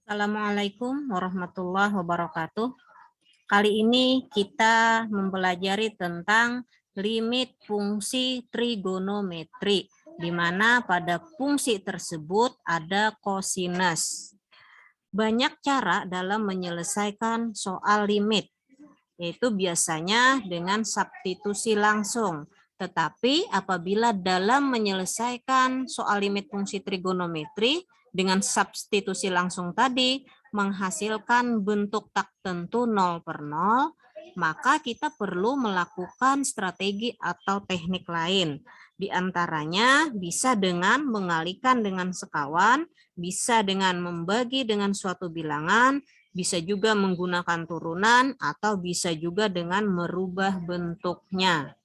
Assalamualaikum warahmatullahi wabarakatuh. Kali ini kita mempelajari tentang limit fungsi trigonometri, di mana pada fungsi tersebut ada kosinus. Banyak cara dalam menyelesaikan soal limit, yaitu biasanya dengan substitusi langsung. Tetapi apabila dalam menyelesaikan soal limit fungsi trigonometri dengan substitusi langsung tadi menghasilkan bentuk tak tentu 0/0, maka kita perlu melakukan strategi atau teknik lain. Di antaranya bisa dengan mengalihkan dengan sekawan, bisa dengan membagi dengan suatu bilangan, bisa juga menggunakan turunan, atau bisa juga dengan merubah bentuknya.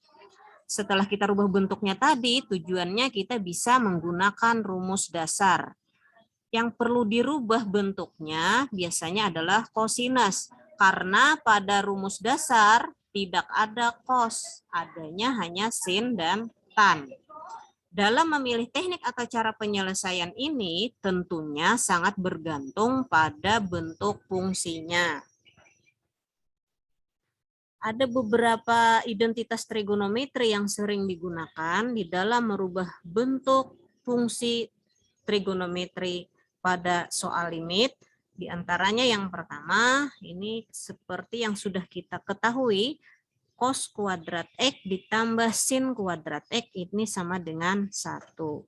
Setelah kita rubah bentuknya tadi, tujuannya kita bisa menggunakan rumus dasar. Yang perlu dirubah bentuknya biasanya adalah kosinus, karena pada rumus dasar tidak ada cos, adanya hanya sin dan tan. Dalam memilih teknik atau cara penyelesaian ini tentunya sangat bergantung pada bentuk fungsinya. Ada beberapa identitas trigonometri yang sering digunakan di dalam merubah bentuk fungsi trigonometri pada soal limit. Di antaranya yang pertama, ini seperti yang sudah kita ketahui, cos kuadrat X ditambah sin kuadrat X ini sama dengan 1.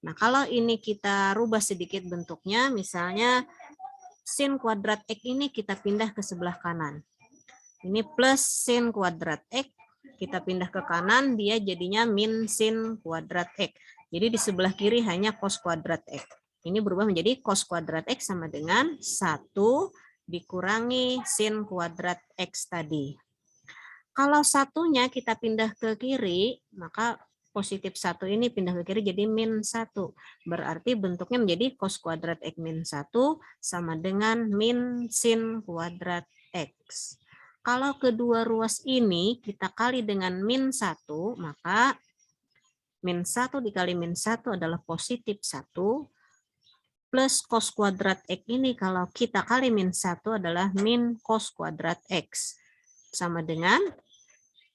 Nah, kalau ini kita rubah sedikit bentuknya, misalnya sin kuadrat X ini kita pindah ke sebelah kanan. Ini plus sin kuadrat X, kita pindah ke kanan, dia jadinya min sin kuadrat X. Jadi di sebelah kiri hanya cos kuadrat X. Ini berubah menjadi cos kuadrat X sama dengan 1 dikurangi sin kuadrat X tadi. Kalau satunya kita pindah ke kiri, maka positif 1 ini pindah ke kiri jadi min 1. Berarti bentuknya menjadi cos kuadrat X min 1 sama dengan min sin kuadrat X. Kalau kedua ruas ini kita kali dengan min 1, maka min 1 dikali min 1 adalah positif 1, plus cos kuadrat X ini kalau kita kali min 1 adalah min cos kuadrat X. Sama dengan,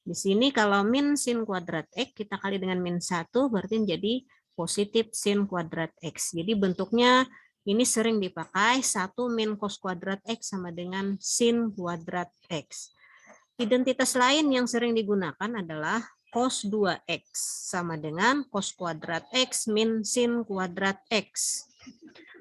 di sini kalau min sin kuadrat X kita kali dengan min 1 berarti menjadi positif sin kuadrat X. Jadi bentuknya ini sering dipakai 1 min cos kuadrat X sama dengan sin kuadrat X. Identitas lain yang sering digunakan adalah cos 2X sama dengan cos kuadrat X min sin kuadrat X.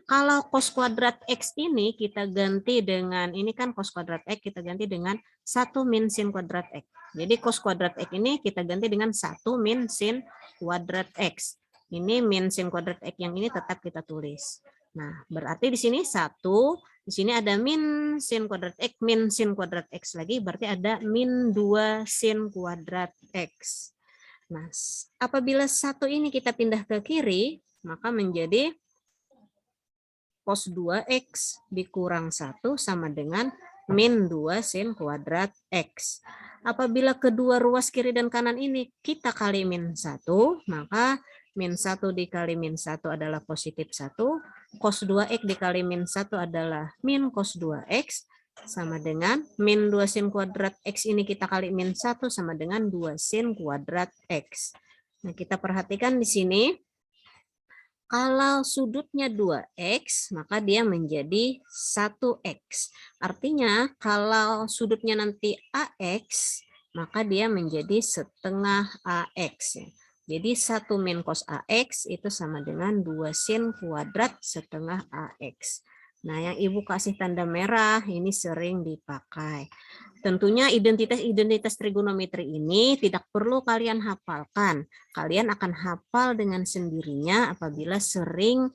Kalau cos kuadrat X ini kita ganti dengan, ini kan cos kuadrat X, kita ganti dengan 1 min sin kuadrat X. Jadi cos kuadrat X ini kita ganti dengan 1 min sin kuadrat X. Ini min sin kuadrat X yang ini tetap kita tulis. Nah, berarti di sini 1, di sini ada min sin kuadrat X, min sin kuadrat X lagi, berarti ada min 2 sin kuadrat X. Nah, apabila 1 ini kita pindah ke kiri, maka menjadi cos 2X dikurang 1 sama dengan min 2 sin kuadrat X. Apabila kedua ruas kiri dan kanan ini kita kali min 1, maka min 1 dikali min 1 adalah positif 1, cos 2X dikali min 1 adalah min cos 2X, sama dengan min 2 sin kuadrat X ini kita kali min 1 sama dengan 2 sin kuadrat X. Nah, kita perhatikan di sini, kalau sudutnya 2X, maka dia menjadi 1X. Artinya, kalau sudutnya nanti AX, maka dia menjadi setengah AX. Jadi 1 min cos AX itu sama dengan 2 sin kuadrat setengah AX. Nah, yang Ibu kasih tanda merah ini sering dipakai. Tentunya identitas-identitas trigonometri ini tidak perlu kalian hafalkan. Kalian akan hafal dengan sendirinya apabila sering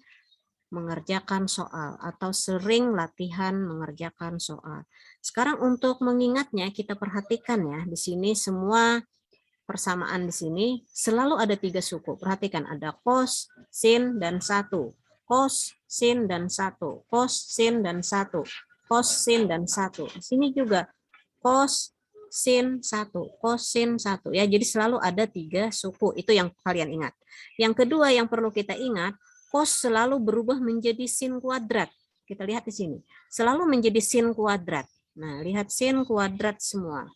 mengerjakan soal atau sering latihan mengerjakan soal. Sekarang untuk mengingatnya kita perhatikan ya, di sini semua persamaan di sini selalu ada 3 suku. Perhatikan ada cos, sin, dan 1. Cos, sin, dan 1. Cos, sin, dan 1. Cos, sin, dan 1. Di sini juga cos, sin, 1. Cos, sin, 1. Ya, jadi selalu ada 3 suku. Itu yang kalian ingat. Yang kedua yang perlu kita ingat, cos selalu berubah menjadi sin kuadrat. kita lihat di sini, selalu menjadi sin kuadrat. Nah, lihat sin kuadrat semua.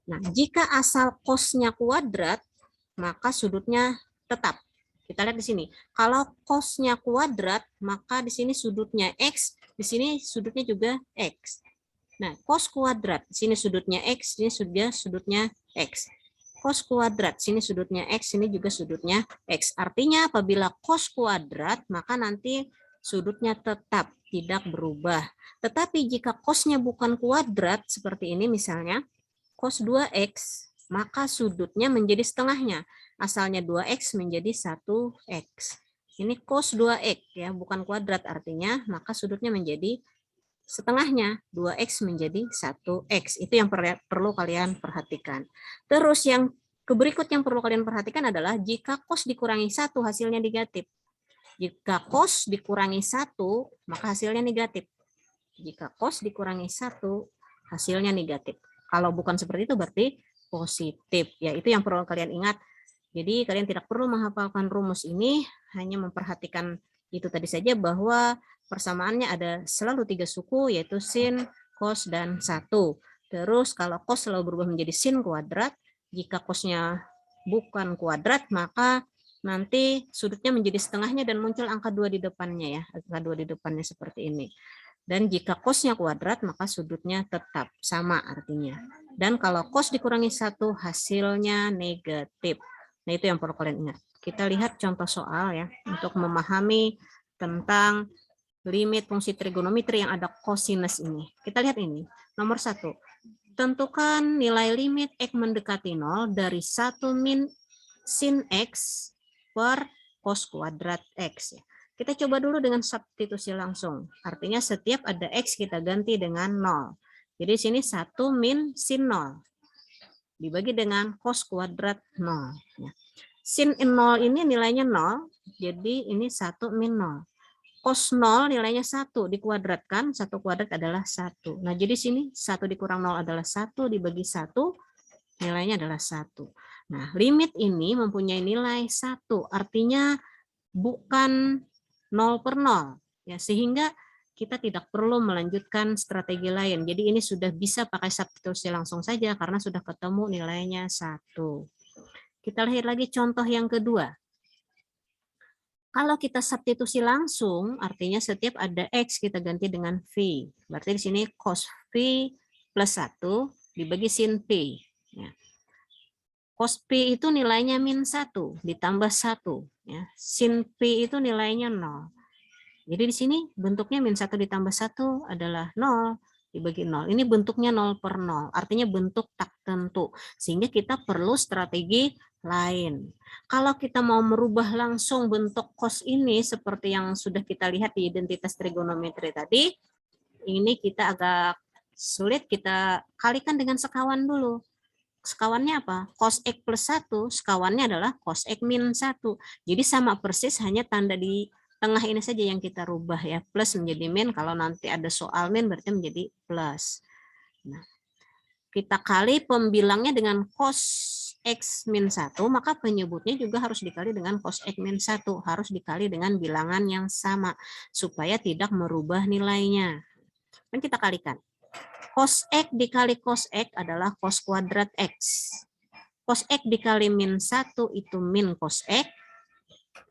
Nah, jika asal cosnya kuadrat, maka sudutnya tetap. Kita lihat di sini. Kalau cosnya kuadrat, maka di sini sudutnya X, di sini sudutnya juga X. Nah, cos kuadrat, sini sudutnya X, sini sudutnya X. Cos kuadrat, sini sudutnya X, sini juga sudutnya X. Artinya apabila cos kuadrat, maka nanti sudutnya tetap tidak berubah. Tetapi jika cosnya bukan kuadrat, seperti ini misalnya, cos 2X, maka sudutnya menjadi setengahnya. Asalnya 2X menjadi 1X. Ini cos 2X ya, bukan kuadrat artinya, maka sudutnya menjadi setengahnya, 2X menjadi 1X. Itu yang perlu kalian perhatikan. Terus yang berikut yang perlu kalian perhatikan adalah jika cos dikurangi 1 hasilnya negatif. Jika cos dikurangi 1 maka hasilnya negatif. Jika cos dikurangi 1 hasilnya negatif. Kalau bukan seperti itu berarti positif. Ya, itu yang perlu kalian ingat. Jadi kalian tidak perlu menghafalkan rumus ini, hanya memperhatikan itu tadi saja bahwa persamaannya ada selalu 3 suku, yaitu sin, cos, dan 1. Terus kalau cos selalu berubah menjadi sin kuadrat, jika cosnya bukan kuadrat, maka nanti sudutnya menjadi setengahnya dan muncul angka 2 di depannya ya, angka 2 di depannya seperti ini. Dan jika cosnya kuadrat, maka sudutnya tetap sama artinya. Dan kalau cos dikurangi 1, hasilnya negatif. Nah, itu yang perlu kalian ingat. Kita lihat contoh soal ya, untuk memahami tentang limit fungsi trigonometri yang ada cosinus ini. Kita lihat ini. Nomor 1. Tentukan nilai limit X mendekati 0 dari 1 min sin X per cos kuadrat X. Kita coba dulu dengan substitusi langsung. Artinya setiap ada X kita ganti dengan 0. Jadi sini 1 min sin 0. Dibagi dengan cos kuadrat 0. Sin 0 ini nilainya 0, jadi ini 1 min 0. Cos 0 nilainya 1, dikuadratkan, 1 kuadrat adalah 1. Nah, jadi sini 1 dikurang 0 adalah 1, dibagi 1, nilainya adalah 1. Nah, limit ini mempunyai nilai 1, artinya bukan 0 per 0. Ya, sehingga kita tidak perlu melanjutkan strategi lain. Jadi ini sudah bisa pakai substitusi langsung saja karena sudah ketemu nilainya 1. Kita lihat lagi contoh yang kedua. Kalau kita substitusi langsung, artinya setiap ada X kita ganti dengan V. Berarti di sini cos V plus 1 dibagi sin P. Ya. Cos P itu nilainya min 1 ditambah 1. Ya. Sin P itu nilainya 0. Jadi di sini bentuknya min 1 ditambah 1 adalah 0. Dibagi 0. Ini bentuknya 0 per 0. Artinya bentuk tak tentu. Sehingga kita perlu strategi lain. Kalau kita mau merubah langsung bentuk cos ini seperti yang sudah kita lihat di identitas trigonometri tadi, ini kita agak sulit, kita kalikan dengan sekawan dulu. Sekawannya apa? Cos X plus 1, sekawannya adalah cos X min 1. Jadi sama persis, hanya tanda di tengah ini saja yang kita rubah ya, plus menjadi min, kalau nanti ada soal min berarti menjadi plus. Nah, kita kali pembilangnya dengan cos X min 1, maka penyebutnya juga harus dikali dengan cos X min 1, harus dikali dengan bilangan yang sama, supaya tidak merubah nilainya. Dan kita kalikan. Cos X dikali cos X adalah cos kuadrat X. Cos X dikali min 1 itu min cos X.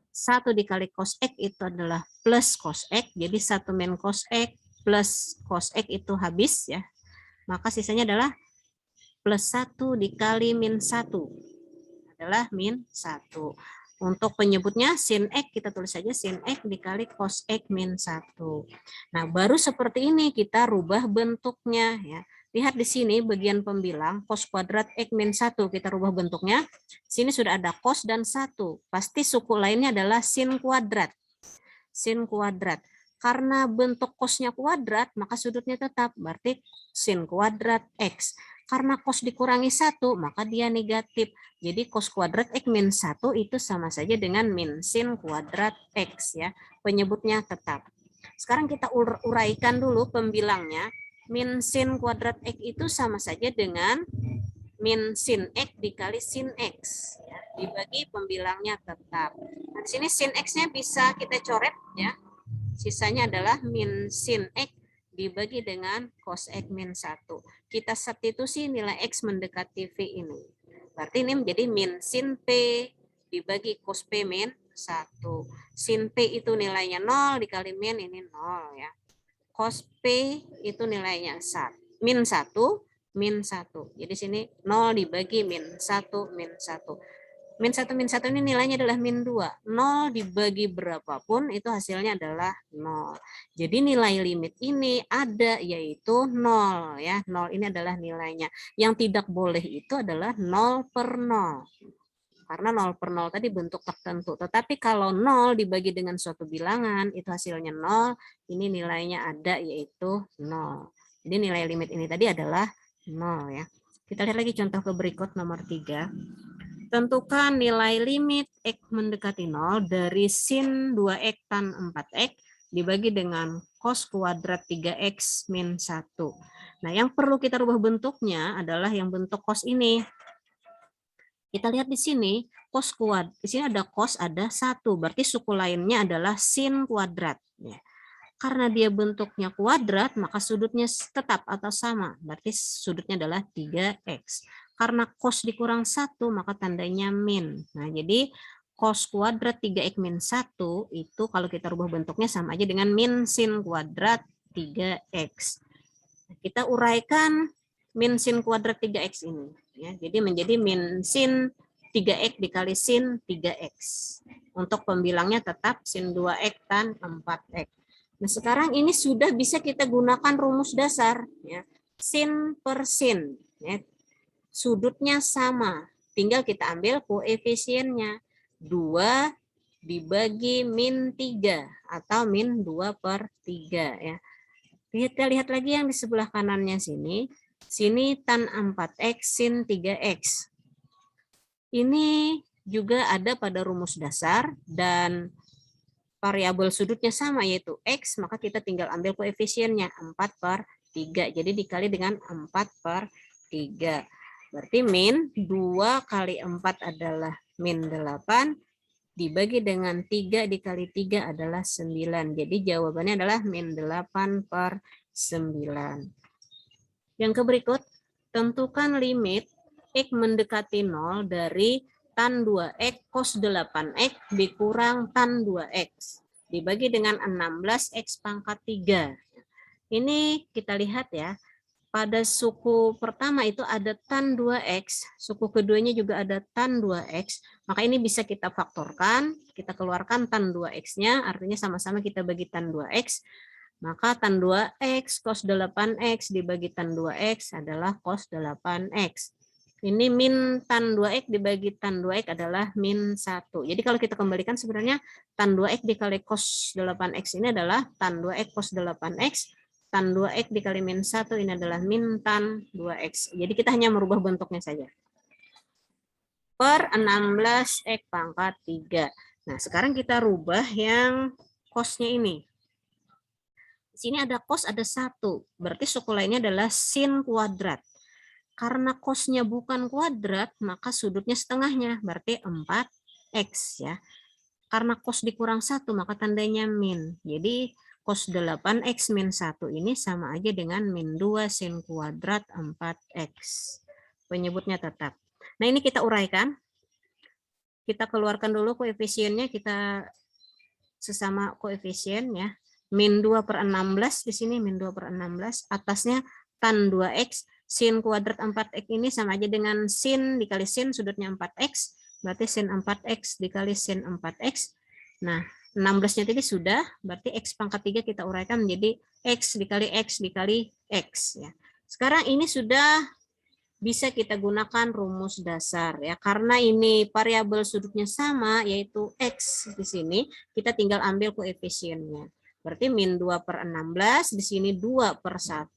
1 dikali cos X itu adalah plus cos X. Jadi 1 min cos X plus cos X itu habis ya. Maka sisanya adalah plus 1 dikali min 1. Adalah min 1. Untuk penyebutnya sin X kita tulis saja sin X dikali cos X min 1. Nah, baru seperti ini kita rubah bentuknya ya. Lihat di sini bagian pembilang cos kuadrat X min 1 kita rubah bentuknya. Sini sudah ada cos dan 1. Pasti suku lainnya adalah sin kuadrat. Sin kuadrat. Karena bentuk cosnya kuadrat, maka sudutnya tetap. Berarti sin kuadrat X. Karena cos dikurangi 1, maka dia negatif. Jadi cos kuadrat X min 1 itu sama saja dengan min sin kuadrat X ya. Penyebutnya tetap. Sekarang kita uraikan dulu pembilangnya. Min sin kuadrat X itu sama saja dengan min sin X dikali sin X. Ya, dibagi pembilangnya tetap. Nah, di sini sin X-nya bisa kita coret ya. Sisanya adalah min sin X dibagi dengan cos X min 1. Kita substitusi nilai X mendekati V ini. Berarti ini menjadi min sin P dibagi cos P min 1. Sin P itu nilainya 0 dikali min ini 0 ya. Cos P itu nilainya min 1 min 1. Jadi sini 0 dibagi min 1 min 1. Min 1 ini nilainya adalah min 2. 0 dibagi berapapun itu hasilnya adalah 0. Jadi nilai limit ini ada yaitu 0 ya. 0 ini adalah nilainya. Yang tidak boleh itu adalah 0 per 0. Karena 0 per 0 tadi bentuk tertentu. Tetapi kalau 0 dibagi dengan suatu bilangan itu hasilnya 0. Ini nilainya ada yaitu 0. Jadi nilai limit ini tadi adalah 0 ya. Kita lihat lagi contoh ke berikut nomor 3. Tentukan nilai limit X mendekati 0 dari sin 2X tan 4X dibagi dengan cos kuadrat 3X min 1. Nah, yang perlu kita rubah bentuknya adalah yang bentuk cos ini. Kita lihat di sini, cos kuadrat. Di sini ada cos, ada 1. Berarti suku lainnya adalah sin kuadrat. Ya. Karena dia bentuknya kuadrat, maka sudutnya tetap atau sama. Berarti sudutnya adalah 3X. Karena cos dikurang 1, maka tandanya min. Nah, jadi cos kuadrat 3X min 1 itu kalau kita rubah bentuknya sama aja dengan min sin kuadrat 3X. Kita uraikan min sin kuadrat 3X ini. Ya, jadi menjadi min sin 3X dikali sin 3X. Untuk pembilangnya tetap sin 2X tan 4X. Nah, sekarang ini sudah bisa kita gunakan rumus dasar. Ya. Sin per sin. Ya. Sudutnya sama. Tinggal kita ambil koefisiennya. 2 dibagi min 3. Atau min 2 per 3. Ya. Kita lihat lagi yang di sebelah kanannya sini. Sini tan 4X sin 3X. Ini juga ada pada rumus dasar dan variabel sudutnya sama yaitu X, maka kita tinggal ambil koefisiennya 4 per 3. Jadi dikali dengan 4 per 3. Berarti min 2 kali 4 adalah min 8. Dibagi dengan 3 dikali 3 adalah 9. Jadi jawabannya adalah min 8 per 9. Yang ke berikut, tentukan limit X mendekati 0 dari tan 2X cos 8X dikurang tan 2X. Dibagi dengan 16X pangkat 3. Ini kita lihat ya. Pada suku pertama itu ada tan 2X. Suku keduanya juga ada tan 2X. Maka ini bisa kita faktorkan. Kita keluarkan tan 2X-nya. Artinya sama-sama kita bagi tan 2X. Maka tan 2X cos 8X dibagi tan 2X adalah cos 8X. Ini min tan 2X dibagi tan 2X adalah min 1. Jadi kalau kita kembalikan sebenarnya tan 2X dikali cos 8X ini adalah tan 2X cos 8X. Tan 2X dikali min 1 ini adalah min tan 2X. Jadi kita hanya merubah bentuknya saja. Per 16X pangkat 3. Nah sekarang kita rubah yang cosnya ini. Di sini ada cos ada 1. Berarti suku lainnya adalah sin kuadrat. Karena cosnya bukan kuadrat, maka sudutnya setengahnya, berarti 4X ya. Karena cos dikurang 1, maka tandanya min. Jadi cos 8X min 1 ini sama aja dengan min 2 sin kuadrat 4X. Penyebutnya tetap. Nah ini kita uraikan. Kita keluarkan dulu koefisiennya, kita sesama koefisien ya. Min 2 per 16 di sini, min 2 per 16. Atasnya tan 2X. Sin kuadrat 4X ini sama aja dengan sin dikali sin sudutnya 4X. Berarti sin 4X dikali sin 4X. Nah, 16-nya tadi sudah. Berarti X pangkat 3 kita uraikan menjadi X dikali X dikali X. Ya. Sekarang ini sudah bisa kita gunakan rumus dasar. Ya. Karena ini variabel sudutnya sama, yaitu X di sini. Kita tinggal ambil koefisiennya. Berarti min 2 per 16. Di sini 2 per 1.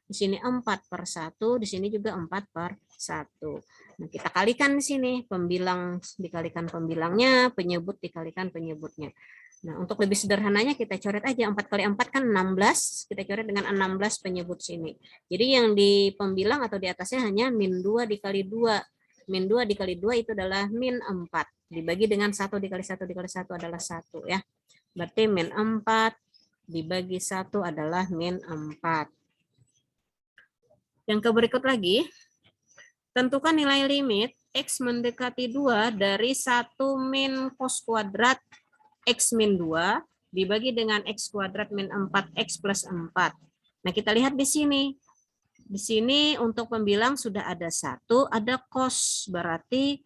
Di sini 4 per 1, di sini juga 4 per 1. Nah, kita kalikan di sini, pembilang dikalikan pembilangnya, penyebut dikalikan penyebutnya. Nah, untuk lebih sederhananya kita coret aja, 4 kali 4 kan 16, kita coret dengan 16 penyebut sini. Jadi yang di pembilang atau di atasnya hanya min 2 dikali 2. Min 2 dikali 2 itu adalah min 4. Dibagi dengan 1 dikali 1 dikali 1 adalah 1 ya. Berarti min 4 dibagi 1 adalah min 4. Yang berikut lagi, tentukan nilai limit X mendekati 2 dari 1 min cos kuadrat X min 2 dibagi dengan X kuadrat min 4X plus 4. Nah, kita lihat di sini. Di sini untuk pembilang sudah ada 1, ada cos. Berarti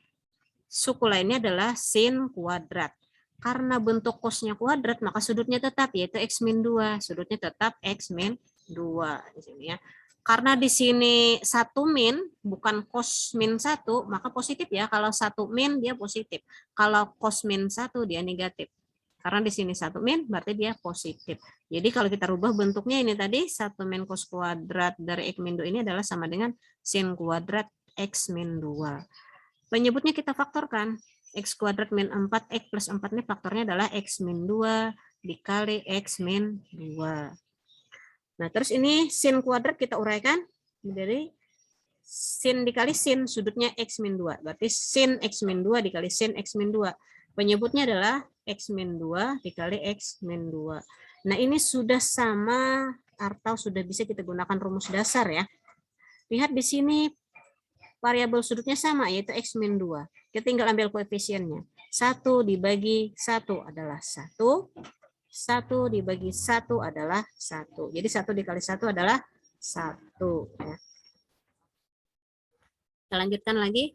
suku lainnya adalah sin kuadrat. Karena bentuk cosnya kuadrat, maka sudutnya tetap, yaitu X min 2. Sudutnya tetap X min 2. Di sini ya. Karena di sini 1 min, bukan cos min 1, maka positif ya. Kalau 1 min, dia positif. Kalau cos min 1, dia negatif. Karena di sini 1 min, berarti dia positif. Jadi kalau kita rubah bentuknya ini tadi, 1 min cos kuadrat dari X min 2 ini adalah sama dengan sin kuadrat X min 2. Penyebutnya kita faktorkan. X kuadrat min 4, X plus 4 ini faktornya adalah X min 2 dikali X min 2. Nah, terus ini sin kuadrat kita uraikan. Jadi sin dikali sin, sudutnya X min 2. Berarti sin X min 2 dikali sin X min 2. Penyebutnya adalah X min 2 dikali X min 2. Nah, ini sudah sama atau sudah bisa kita gunakan rumus dasar ya. Lihat di sini variabel sudutnya sama, yaitu X min 2. Kita tinggal ambil koefisiennya. 1 dibagi 1 adalah 1. 1 dibagi 1 adalah 1. Jadi 1 dikali 1 adalah 1. Ya. Kita lanjutkan lagi.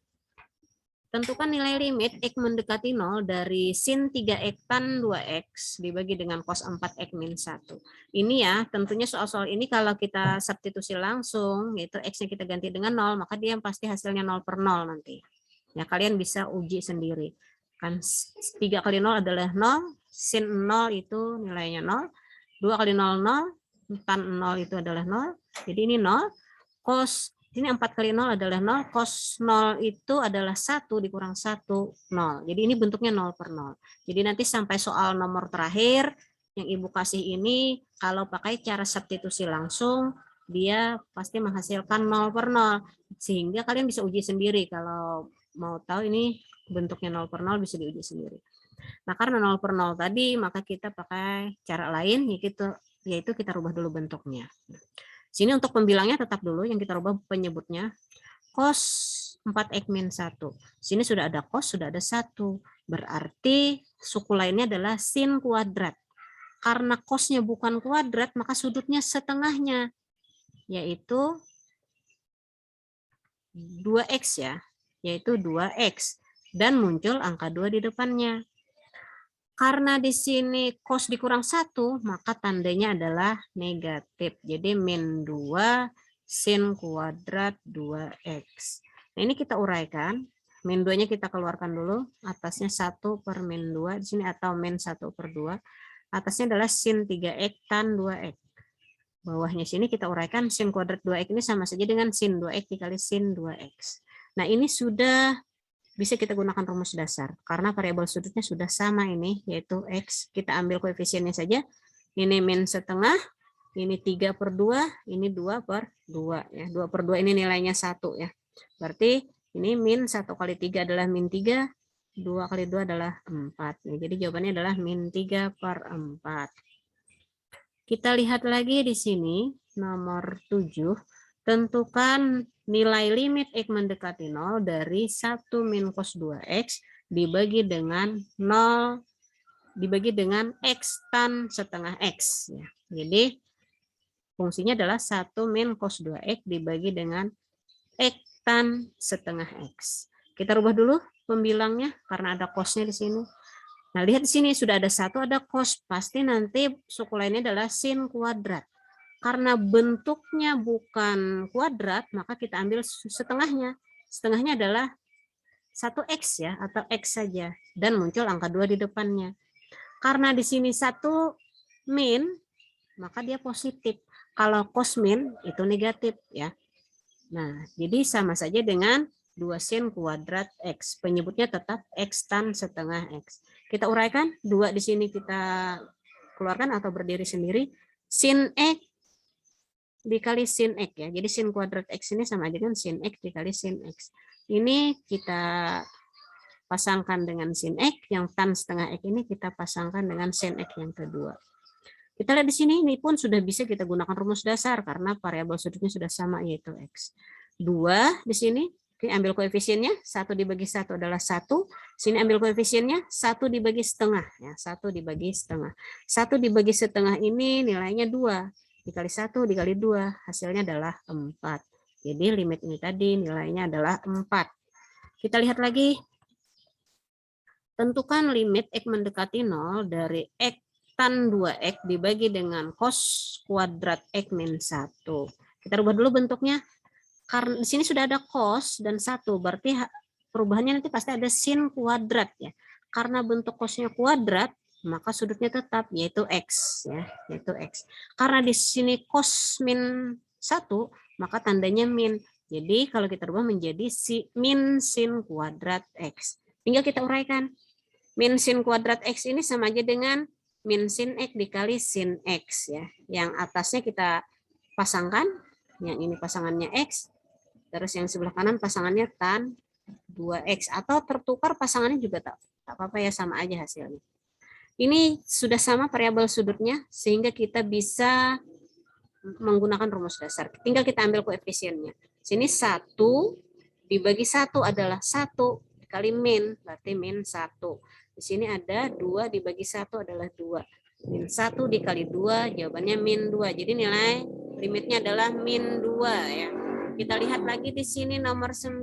Tentukan nilai limit X mendekati 0 dari sin 3X tan 2X dibagi dengan cos 4X min 1. Ini ya, tentunya soal-soal ini kalau kita substitusi langsung, yaitu X-nya kita ganti dengan 0, maka dia pasti hasilnya 0 per 0 nanti. Ya, kalian bisa uji sendiri. Kan 3 kali 0 adalah 0, sin 0 itu nilainya 0, 2 kali 0, 0, tan 0 itu adalah 0, jadi ini 0, cos ini 4 kali 0 adalah 0, cos 0 itu adalah 1 dikurang 1, 0. Jadi ini bentuknya 0 per 0. Jadi nanti sampai soal nomor terakhir, yang Ibu kasih ini, kalau pakai cara substitusi langsung, dia pasti menghasilkan 0 per 0. Sehingga kalian bisa uji sendiri. Kalau mau tahu ini bentuknya 0 per 0, bisa diuji sendiri. Nah, karena 0 per 0 tadi, maka kita pakai cara lain, yaitu kita rubah dulu bentuknya. Sini untuk pembilangnya tetap dulu yang kita rubah penyebutnya. Cos 4X min 1. Sini sudah ada cos, sudah ada 1. Berarti suku lainnya adalah sin kuadrat. Karena cosnya bukan kuadrat, maka sudutnya setengahnya, yaitu 2X ya, yaitu 2X. Dan muncul angka 2 di depannya. Karena di sini cos dikurang 1, maka tandanya adalah negatif. Jadi min 2 sin kuadrat 2X. Nah, ini kita uraikan. Min 2-nya kita keluarkan dulu. Atasnya 1 per min 2. Di sini atau min 1 per 2. Atasnya adalah sin 3X tan 2X. Bawahnya sini kita uraikan sin kuadrat 2X ini sama saja dengan sin 2X dikali sin 2X. Nah, ini sudah bisa kita gunakan rumus dasar karena variabel sudutnya sudah sama ini, yaitu X. Kita ambil koefisiennya saja. Ini min setengah, ini 3 per 2, ini 2 per 2 ya. 2 per 2 ini nilainya 1 ya. Berarti ini min 1 kali 3 adalah min 3, 2 kali 2 adalah 4. Jadi jawabannya adalah min 3 per 4. Kita lihat lagi di sini nomor 7. Tentukan nilai limit X mendekati 0 dari 1 min cos 2X dibagi dengan 0 dibagi dengan X tan setengah X. Ya. Jadi fungsinya adalah 1 min cos 2X dibagi dengan X tan setengah X. Kita rubah dulu pembilangnya karena ada cosnya di sini. Nah, lihat di sini sudah ada 1, ada cos. Pasti nanti suku lainnya adalah sin kuadrat. Karena bentuknya bukan kuadrat, maka kita ambil setengahnya. Setengahnya adalah 1X ya, atau X saja. Dan muncul angka 2 di depannya. Karena di sini 1 min, maka dia positif. Kalau cos min, itu negatif ya. Nah, jadi sama saja dengan 2 sin kuadrat X. Penyebutnya tetap X tan setengah X. Kita uraikan, 2 di sini kita keluarkan atau berdiri sendiri. Sin X dikali sin X ya. Jadi sin kuadrat X ini sama dengan sin X dikali sin X. Ini kita pasangkan dengan sin X, yang tan setengah X ini kita pasangkan dengan sin X yang kedua. Kita lihat di sini, ini pun sudah bisa kita gunakan rumus dasar karena variabel sudutnya sudah sama, yaitu X. 2 di sini, oke, ambil koefisiennya, 1 dibagi 1 adalah 1. Sini ambil koefisiennya, 1 dibagi setengah. Ya, 1 dibagi setengah. 1 dibagi setengah ini nilainya 2. Dikali 1 dikali 2, hasilnya adalah 4. Jadi limit ini tadi nilainya adalah 4. Kita lihat lagi. Tentukan limit X mendekati 0 dari X tan 2X dibagi dengan cos kuadrat X min 1. Kita rubah dulu bentuknya. Karena di sini sudah ada cos dan 1, berarti perubahannya nanti pasti ada sin kuadrat ya. Karena bentuk cosnya kuadrat, maka sudutnya tetap yaitu X ya, yaitu X. Karena di sini cos min 1, maka tandanya min. Jadi kalau kita rubah menjadi min sin kuadrat X. Tinggal kita uraikan. Min sin kuadrat X ini sama aja dengan min sin X dikali sin X ya. Yang atasnya kita pasangkan, yang ini pasangannya X, terus yang sebelah kanan pasangannya tan 2X, atau tertukar pasangannya juga tak apa-apa ya, sama aja hasilnya. Ini sudah sama variabel sudutnya sehingga kita bisa menggunakan rumus dasar. Tinggal kita ambil koefisiennya. Sini 1 dibagi 1 adalah 1 dikali min, berarti min 1. Di sini ada 2 dibagi 1 adalah 2. Min 1 dikali 2, jawabannya min 2. Jadi nilai limitnya adalah min 2 ya. Kita lihat lagi di sini nomor 9,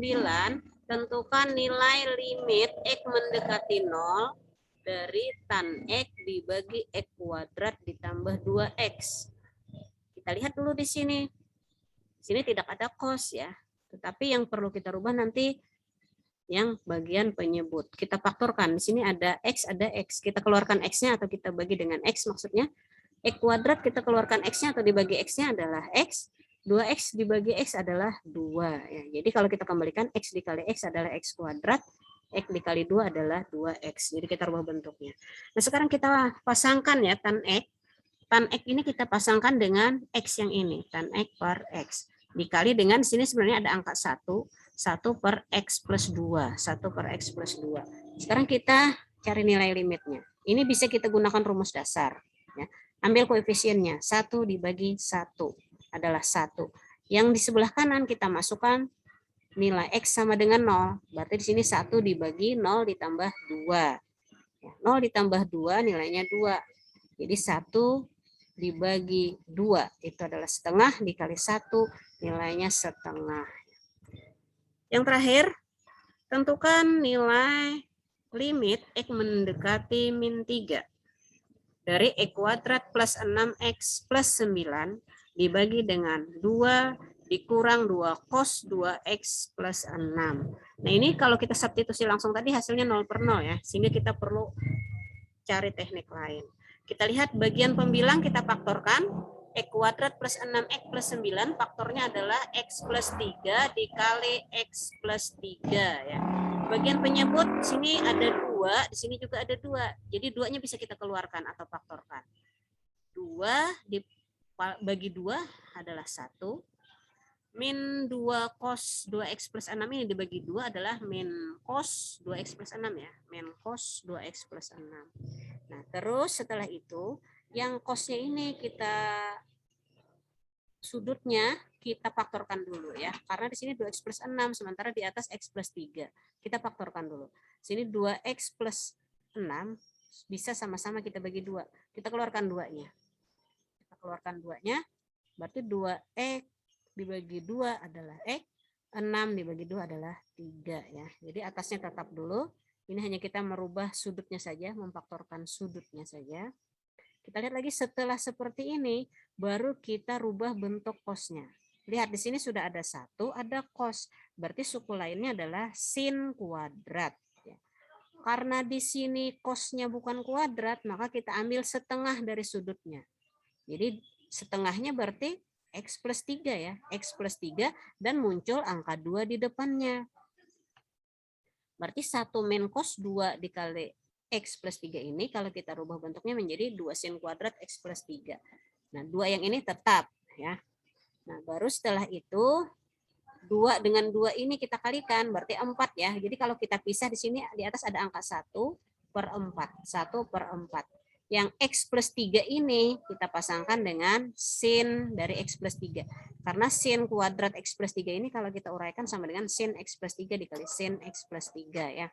tentukan nilai limit X mendekati 0 dari tan X dibagi X kuadrat ditambah 2X. Kita lihat dulu di sini. Di sini tidak ada cos ya. Tetapi yang perlu kita rubah nanti yang bagian penyebut. Kita faktorkan. Di sini ada X, ada X. Kita keluarkan X-nya atau kita bagi dengan X maksudnya. X kuadrat kita keluarkan X-nya atau dibagi X-nya adalah X. 2X dibagi X adalah 2. Ya, jadi kalau kita kembalikan X dikali X adalah X kuadrat. X dikali 2 adalah 2X. Jadi kita rubah bentuknya. Nah sekarang kita pasangkan ya tan X. Tan X ini kita pasangkan dengan X yang ini. Tan X per X. Dikali dengan sini sebenarnya ada angka 1. 1 per X plus 2. 1 per X plus 2. Sekarang kita cari nilai limitnya. Ini bisa kita gunakan rumus dasar. Ya. Ambil koefisiennya. 1 dibagi 1 adalah 1. Yang di sebelah kanan kita masukkan nilai X sama dengan 0. Berarti di sini 1 dibagi 0 ditambah 2. 0 ditambah 2 nilainya 2. Jadi 1 dibagi 2 itu adalah setengah, dikali 1 nilainya setengah. Yang terakhir, tentukan nilai limit X mendekati min 3 dari X kuadrat plus 6X plus 9 dibagi dengan 2 dikurang 2 cos 2X plus 6. Nah ini kalau kita substitusi langsung tadi hasilnya 0 per 0 ya, sehingga kita perlu cari teknik lain. Kita lihat bagian pembilang kita faktorkan. X kuadrat plus 6X plus 9 faktornya adalah X plus 3 dikali X plus 3 ya. Bagian penyebut sini ada 2, di sini juga ada 2. Jadi 2-nya bisa kita keluarkan atau faktorkan. 2 dibagi 2 adalah 1. Min 2 cos 2X plus 6 ini dibagi 2 adalah min cos 2X plus 6 ya. Min cos 2X plus 6. Nah terus setelah itu yang cosnya ini kita sudutnya kita faktorkan dulu ya. Karena di sini 2X plus 6 sementara di atas X plus 3. Kita faktorkan dulu. Sini 2X plus 6 bisa sama-sama kita bagi 2. Kita keluarkan 2-nya. Kita keluarkan 2-nya. Berarti 2X dibagi 2 adalah X. 6 dibagi 2 adalah 3 ya. Jadi atasnya tetap dulu. Ini hanya kita merubah sudutnya saja, memfaktorkan sudutnya saja. Kita lihat lagi setelah seperti ini, baru kita rubah bentuk cosnya. Lihat di sini sudah ada 1, ada cos. Berarti suku lainnya adalah sin kuadrat. Karena di sini cosnya bukan kuadrat, maka kita ambil setengah dari sudutnya. Jadi setengahnya berarti X plus 3 ya. X plus 3 dan muncul angka 2 di depannya. Berarti 1 min cos 2 dikali X plus 3 ini kalau kita rubah bentuknya menjadi 2 sin kuadrat X plus 3. Nah, 2 yang ini tetap ya. Nah, baru setelah itu 2 dengan 2 ini kita kalikan, berarti 4 ya. Jadi kalau kita pisah di sini di atas ada angka 1/4. 1/4. Yang X plus 3 ini kita pasangkan dengan sin dari X plus 3. Karena sin kuadrat X plus 3 ini kalau kita uraikan sama dengan sin X plus 3 dikali sin X plus 3 ya.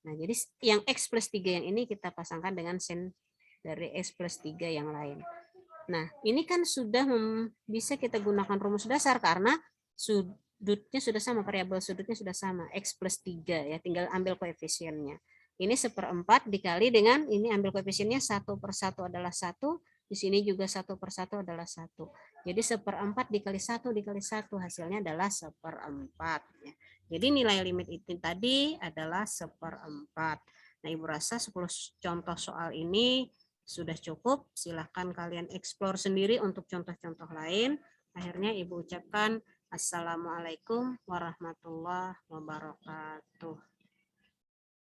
Nah, jadi yang X plus 3 yang ini kita pasangkan dengan sin dari X plus 3 yang lain. Nah, ini kan sudah bisa kita gunakan rumus dasar karena sudutnya sudah sama, variabel sudutnya sudah sama, X plus 3 ya, tinggal ambil koefisiennya. Ini 1/4 dikali dengan, ini ambil koefisiennya 1/1 adalah 1, di sini juga 1/1 adalah 1. Jadi 1/4 dikali 1 dikali 1 hasilnya adalah 1/4. Ya. Jadi nilai limit itu tadi adalah 1/4. Nah, Ibu rasa 10 contoh soal ini sudah cukup, silahkan kalian eksplor sendiri untuk contoh-contoh lain. Akhirnya Ibu ucapkan Assalamualaikum warahmatullahi wabarakatuh.